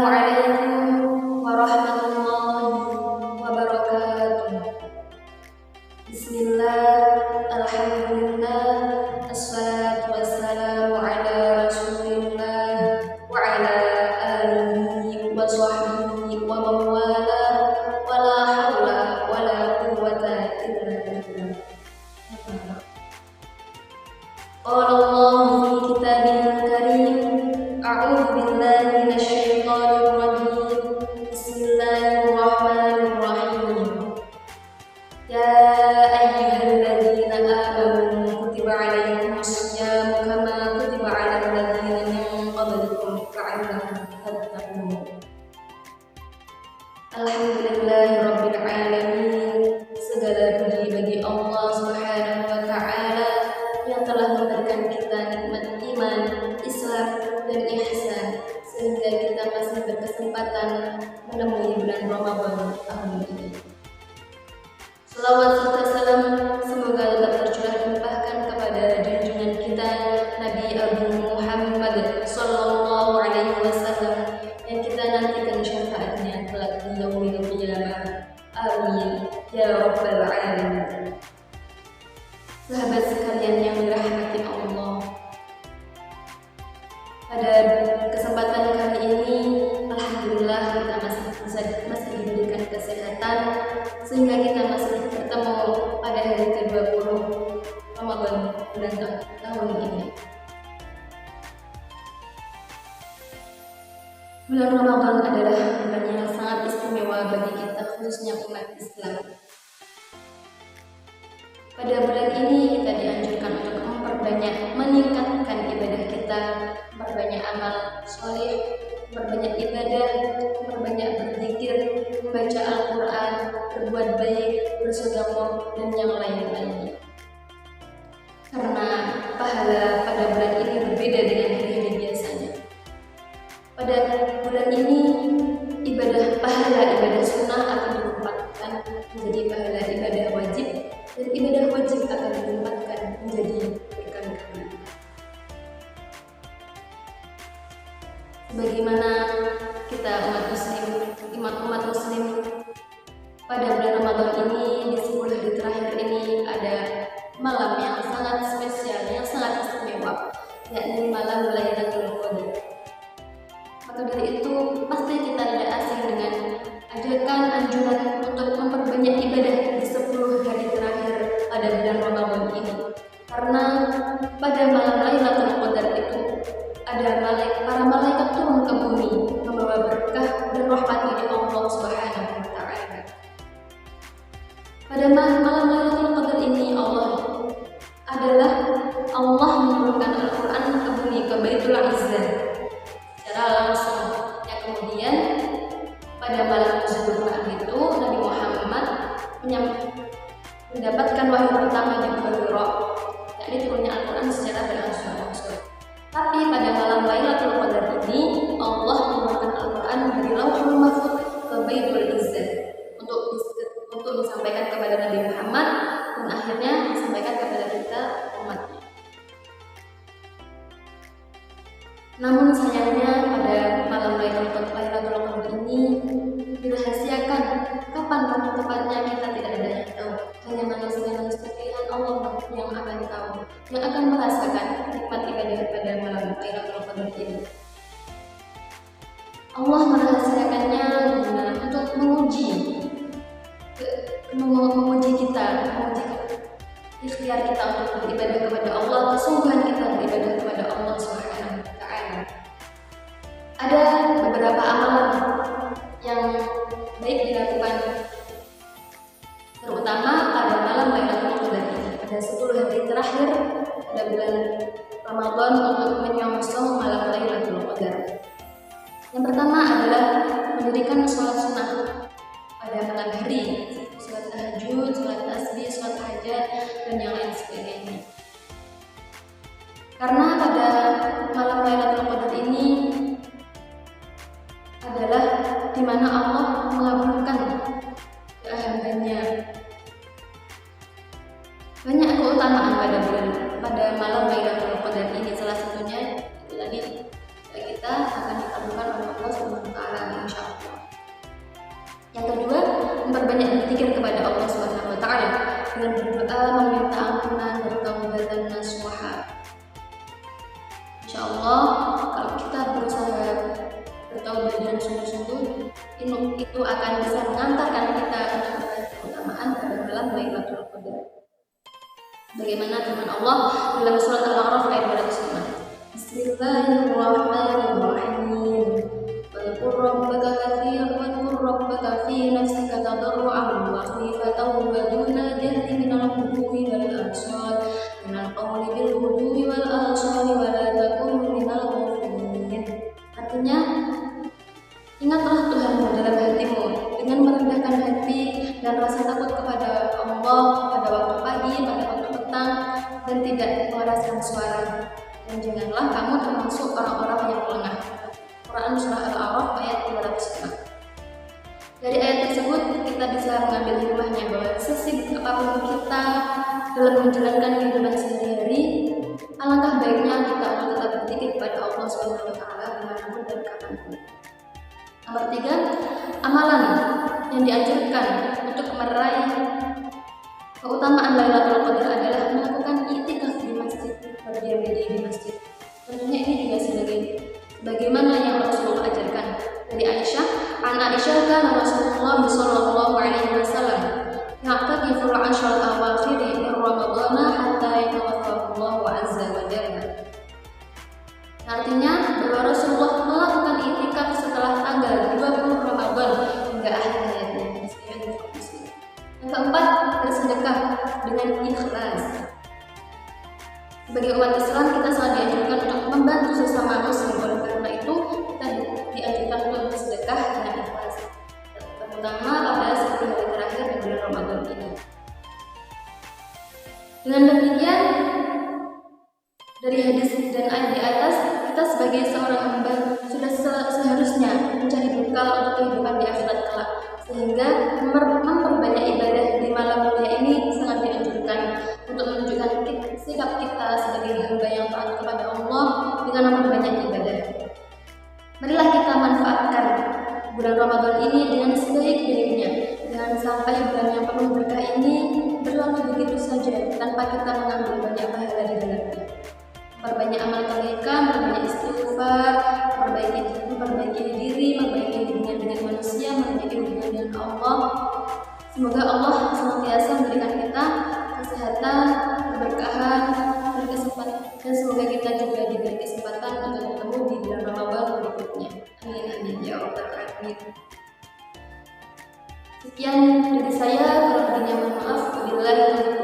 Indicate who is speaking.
Speaker 1: Assalamualaikum warahmatullahi wabarakatuh. Bismillah, alhamdulillah, assalatu wassalamu ala rasulillah wa ala alihi wa sahbihi wa mawala wa la hawla wa la quwwata illa billah. Qala Allah fi kitabihil karim, a'udzu billahi minasyaitonir rajim. Bismillahirrahmanirrahim. Ya ayyuhalladzina amanu kutiba 'alaikumus syiyamu kama kutiba 'alal ladzina min qablikum la'allakum tattaqun. Alhamdulillahirabbil alamin. Segala puji bagi Allah Subhanahu wa taala yang telah memberikan kita nikmat iman, Islam dan ihsan sehingga kita masih berkesempatan menemui bulan Ramadan tahun ini. Selawat serta salam semoga tetap tercurah limpahkan kepada junjungan kita Nabi Agung Muhammad sallallahu alaihi wasallam yang kita nantikan syafaatnya kelak di yaumil qiyamah. Amin ya rabbal alamin. Sahabat sekalian yang dirahmati Allah, pada kesempatan kali ini alhamdulillah kita masih diberikan kesehatan sehingga kita masih bertemu pada hari ke-20 Ramadan bulan tahun ini. Bulan Ramadan adalah bulan yang sangat istimewa bagi kita, khususnya umat Islam. Pada bulan ini kita dianjurkan untuk meningkatkan ibadah kita, memperbanyak amal soleh, memperbanyak ibadah, memperbanyak berzikir, membaca Al-Quran, berbuat baik, bersedekah dan yang lain-lainnya. Karena pahala pada bulan ini berbeda dengan hari-hari biasanya. Pada bulan ini pahala ibadah sunnah akan dilimpahkan menjadi pahala ibadah wajib, dan ibadah wajib akan dilimpahkan menjadi berkali-kali. Sebagaimana kita umat muslim pada bulan Ramadan ini, di 10 hari terakhir ini ada malam yang sangat spesial, yang sangat istimewa, yakni malam Lailatul Qadar. Maka dari itu pasti kita tidak asing dengan ajakan anjuran untuk memperbanyak ibadah di 10 hari terakhir pada bulan Ramadan ini. Karena pada malam Lailatul Qadar itu ada para malaikat turun ke bumi membawa berkah dan rahmat dari Allah Subhanahu wa taala. Pada malam Lailatul Qadar ini Allah menurunkan Al-Qur'an ke bumi, ke Baitul Izzah secara langsung. Yang kemudian pada malam tersebut itu Nabi Muhammad mendapatkan wahyu pertama di Gua Hira, yakni turunnya Al-Quran secara berangsur-angsur. Tapi pada malam Lailatul Qadar ini Allah menurunkan Al-Quran dari Lauhul Mahfuz ke Baitul Izzah untuk disampaikan kepada Nabi Muhammad dan akhirnya disampaikan kepada kita umatnya. Namun sayangnya pada malam Lailatul Qadar ini dirahasiakan. Kapan waktu tepatnya kita tidak ada yang tahu. Hanya manusia-manusia pilihan Allah yang akan tahu, yang akan merasakan nikmat ibadah pada malam Lailatul Qadar ini. Allah merahasiakannya untuk menguji kita, menguji ikhtiar kita untuk beribadah kepada Allah, kesungguhan kita beribadah kepada Allah Subhanahu wa taala. Ada beberapa amalan yang baik dilakukan terutama pada malam Lailatul Qadar ini, pada 10 hari terakhir pada bulan Ramadan untuk menyongsong malam Lailatul Qadar. Yang pertama adalah mendirikan sholat sunnah pada malam hari, sholat tahajud, sholat tasbih, sholat hajat dan yang lain sebagainya. Karena pada malam Lailatul Qadar ini adalah di mana Allah mengabulkan hambanya. Banyak keutamaan pada malam Lailatul Qadar ini, salah satunya itu tadi kita akan dikabulkan oleh Allah Subhanahu wa taala dengan berdoa meminta ampunan dan taubatan nasuha. Insyaallah kalau kita berusaha bertaubat dengan sungguh-sungguh, itu akan bisa mengantarkan kita untuk meraih keutamaan pada malam Lailatul Qadar. Bagaimana firman Allah dalam surat Al-A'raf ayat 205. Bismillahirrahmanirrahim. Wadhkur rabbaka fi nafsika tadarruan wa khifatan wa duna jahri minal ghudwi wal asal minal qawli bil ghudwi wal asal wa la takun minal ghafilin. Artinya, ingatlah Tuhanmu dalam hatimu dengan merendahkan hati dan rasa takut kepada Allah pada waktu pagi, pada waktu petang, dan tidak mengeraskan suara. Dan janganlah kamu termasuk orang-orang yang lengah. Quran Surah Al-A'raf ayat 205. Dari ayat tersebut kita bisa mengambil hikmahnya bahwa sesibuk apapun kita dalam menjalankan kehidupan sehari-hari, alangkah baiknya kita untuk tetap berzikir kepada Allah SWT dimanapun dan kapanpun. Nomor 3, amalan yang dianjurkan untuk meraih keutamaan Lailatul Qadar adalah melakukan i'tikaf di masjid, berdiam diri di masjid. Tentunya ini juga sebagaimana yang Rasulullah ajarkan. Dari Aisyah, kan Rasulullah sallallahu alaihi wasallam ya'takifu al-'ashr al-awakhir min Ramadan hatta yatawaffahu Allah azza wa jalla. Artinya bahwa Rasulullah melakukan i'tikaf setelah tanggal 20 Ramadan hingga akhir hayatnya. Yang keempat, bersedekah dengan ikhlas. Sebagai umat Islam, kita sangat dianjurkan untuk membantu sesama muslim. Oleh karena itu, kita dianjurkan untuk bersedekah dengan ikhlas, terutama pada 10 hari terakhir di bulan Ramadan ini. Dengan demikian, dari hadis dan ayat di atas, kita sebagai seorang hamba sudah seharusnya mencari bekal untuk kehidupan di akhirat kelak, sehingga memperbanyak ibadah di malam mulia ini sangat dianjurkan untuk menunjukkan sikap kita sebagai hamba yang taat kepada Allah dengan memperbanyak ibadah. Marilah kita manfaatkan bulan Ramadan ini dengan sebaik-baiknya. Jangan sampai bulan yang penuh berkah ini berlalu begitu saja tanpa kita mengambil banyak pahala di dalamnya. Perbanyak amal kebaikan, perbanyak istighfar, memperbaiki diri, memperbaiki hubungan dengan manusia, memperbaiki hubungan dengan Allah. Semoga Allah senantiasa memberikan kita kesehatan, keberkahan, dan kesempatan, dan semoga kita juga diberi kesempatan untuk bertemu di bulan Ramadan berikutnya. Amin amin ya rabbal alamin. Sekian dari saya, kurang lebihnya mohon maaf. Wabillahi taufiq